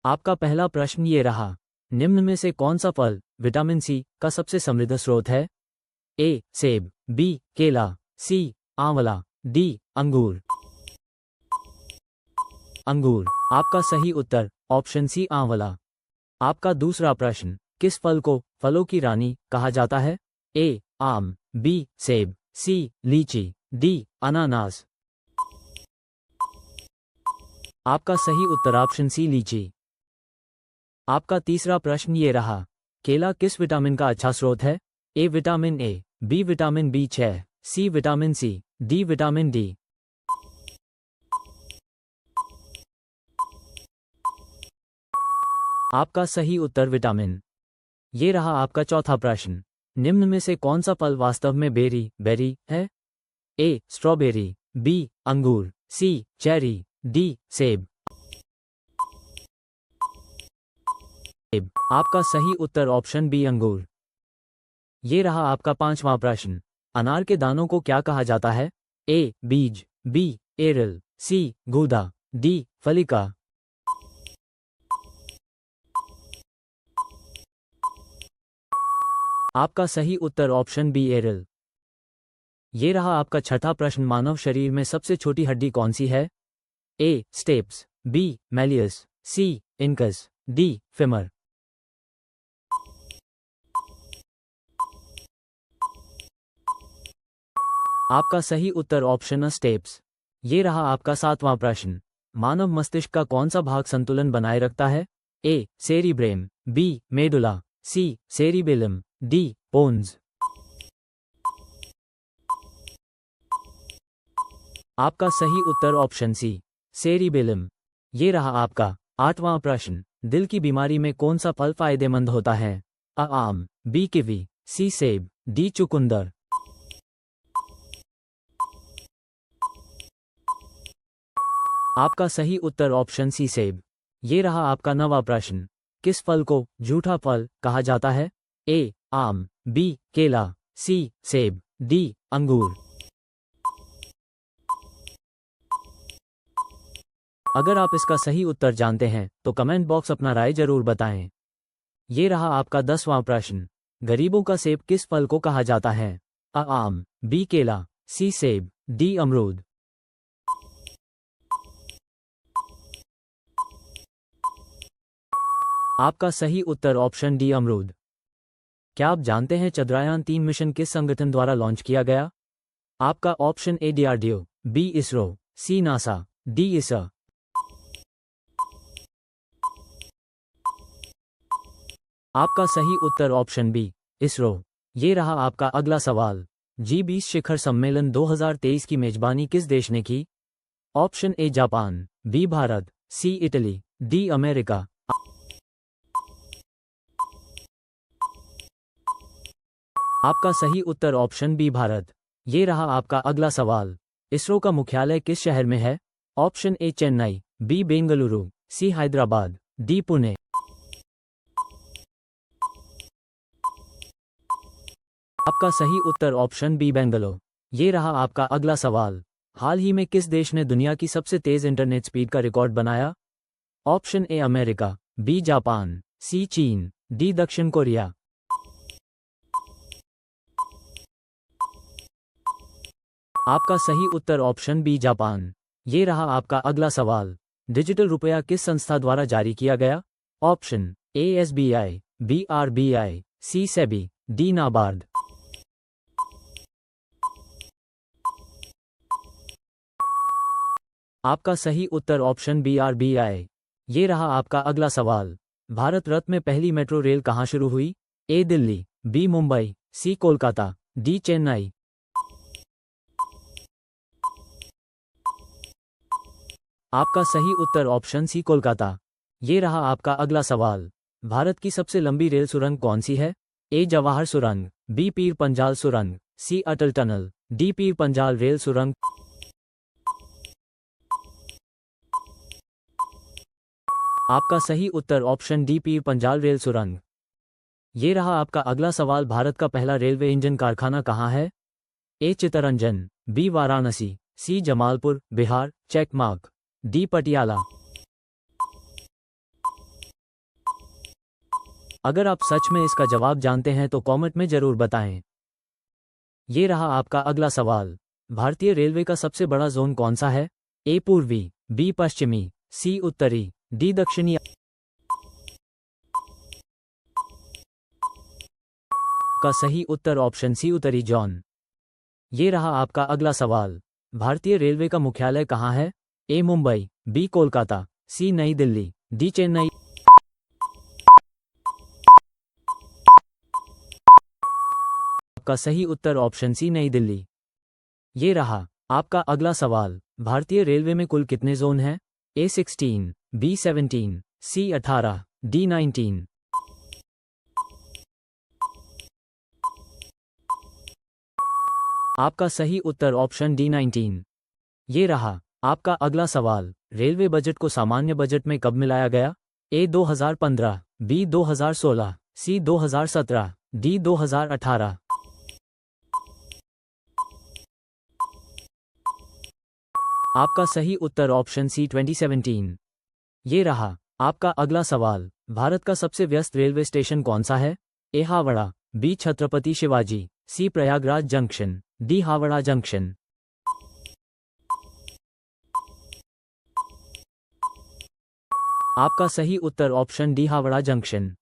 आपका पहला प्रश्न ये रहा, निम्न में से कौन सा फल विटामिन सी का सबसे समृद्ध स्रोत है? ए सेब, बी केला, सी आंवला, डी अंगूर। अंगूर आपका सही उत्तर ऑप्शन सी आंवला। आपका दूसरा प्रश्न, किस फल को फलों की रानी कहा जाता है? ए आम, बी सेब, सी लीची, डी अनानास। आपका सही उत्तर ऑप्शन सी लीची। आपका तीसरा प्रश्न ये रहा, केला किस विटामिन का अच्छा स्रोत है? A vitamin A, B vitamin बी6, C vitamin C, D vitamin D. आपका सही उत्तर विटामिन। ये रहा आपका चौथा प्रश्न, निम्न में से कौन सा फल वास्तव में बेरी है? ए स्ट्रॉबेरी, बी अंगूर, सी चेरी, डी सेब। आपका सही उत्तर ऑप्शन बी अंगूर। ये रहा आपका पांचवा प्रश्न, अनार के दानों को क्या कहा जाता है? ए बीज, बी एरल, सी गूदा, डी फलिका। आपका सही उत्तर ऑप्शन बी एरल। ये रहा आपका छठा प्रश्न, मानव शरीर में सबसे छोटी हड्डी कौन सी है? ए स्टेप्स, बी मैलियस, सी इनकस, डी फेमर। आपका सही उत्तर ऑप्शन स्टेप्स। ये रहा आपका सातवां प्रश्न, मानव मस्तिष्क का कौन सा भाग संतुलन बनाए रखता है? ए सेरिब्रेम, बी मेडुला, सी सेरिबेलम, डी पोन्स। आपका सही उत्तर ऑप्शन सी सेरिबेलम। ये रहा आपका आठवां प्रश्न, दिल की बीमारी में कौन सा फल फायदेमंद होता है? अ आम, बी किवी, सी सेब, डी चुकंदर। आपका सही उत्तर ऑप्शन सी सेब। ये रहा आपका नवा प्रश्न, किस फल को झूठा फल कहा जाता है? ए आम, बी केला, सी सेब, डी अंगूर। अगर आप इसका सही उत्तर जानते हैं तो कमेंट बॉक्स अपना राय जरूर बताएं। ये रहा आपका 10वां प्रश्न, गरीबों का सेब किस फल को कहा जाता है? अ आम, बी केला, सी सेब, डी अमरूद। आपका सही उत्तर ऑप्शन डी अमरूद। क्या आप जानते हैं चंद्रयान-3 मिशन किस संगठन द्वारा लॉन्च किया गया? आपका option A DRDO, B ISRO, C NASA, D ISRO. आपका सही उत्तर ऑप्शन बी इसरो। ये रहा आपका अगला सवाल, जी20 शिखर सम्मेलन 2023 की मेजबानी किस देश ने की? Option A Japan, B Bharat, C Italy, D America. आपका सही उत्तर ऑप्शन बी भारत। ये रहा आपका अगला सवाल, इसरो का मुख्यालय किस शहर में है? Option A Chennai, B Bengaluru, C Hyderabad, D Pune. आपका सही उत्तर ऑप्शन बी बेंगलुरु। ये रहा आपका अगला सवाल, हाल ही में किस देश ने दुनिया की सबसे तेज इंटरनेट स्पीड का रिकॉर्ड बनाया? Option A America, B Japan, C चीन, डी दक्षिण कोरिया। आपका सही उत्तर ऑप्शन बी जापान। ये रहा आपका अगला सवाल, डिजिटल रुपया किस संस्था द्वारा जारी किया गया? Option A SBI, B RBI, C SEBI, D NABARD. आपका सही उत्तर ऑप्शन बी आरबीआई। ये रहा आपका अगला सवाल, भारत रत्न में पहली मेट्रो रेल कहाँ शुरू हुई? ए दिल्ली, बी मुंबई, सी कोलकाता, डी चेन्नई। आपका सही उत्तर ऑप्शन सी कोलकाता। ये रहा आपका अगला सवाल, भारत की सबसे लंबी रेल सुरंग कौन सी है? ए जवाहर सुरंग, बी पीर पंजाल सुरंग, सी अटल tunnel, D Pir Panjal rail सुरंग। आपका सही उत्तर option D Pir Panjal rail सुरंग। ये रहा आपका अगला सवाल, भारत का पहला रेलवे इंजन कारखाना कहाँ है? A Chittaranjan, B Varanasi, C Jamalpur Bihar check mark, D Patiala. अगर आप सच में इसका जवाब जानते हैं तो कमेंट में जरूर बताएं। ये रहा आपका अगला सवाल। भारतीय रेलवे का सबसे बड़ा जोन कौन सा है? ए पूर्वी, बी पश्चिमी, सी उत्तरी, डी दक्षिणी। का सही उत्तर ऑप्शन सी उत्तरी जोन। ये रहा आपका अगला सवाल। भारतीय रेलवे का मुख्यालय कहाँ है? ए मुंबई, बी कोलकाता, सी नई दिल्ली, डी चेन्नई। आपका सही उत्तर ऑप्शन सी नई दिल्ली। ये रहा आपका अगला सवाल। भारतीय रेलवे में कुल कितने जोन हैं? ए 16, बी 17, सी 18, डी 19। आपका सही उत्तर ऑप्शन डी 19। ये रहा आपका अगला सवाल। रेलवे बजट को सामान्य बजट में कब मिलाया गया? ए 2015, बी 2016, सी 2017, डी 2018। आपका सही उत्तर ऑप्शन सी 2017। ये रहा आपका अगला सवाल। भारत का सबसे व्यस्त रेलवे स्टेशन कौन सा है? A Howrah, B Chhatrapati Shivaji, C Prayagraj junction, D Howrah junction. आपका सही उत्तर ऑप्शन डी हावड़ा जंक्शन।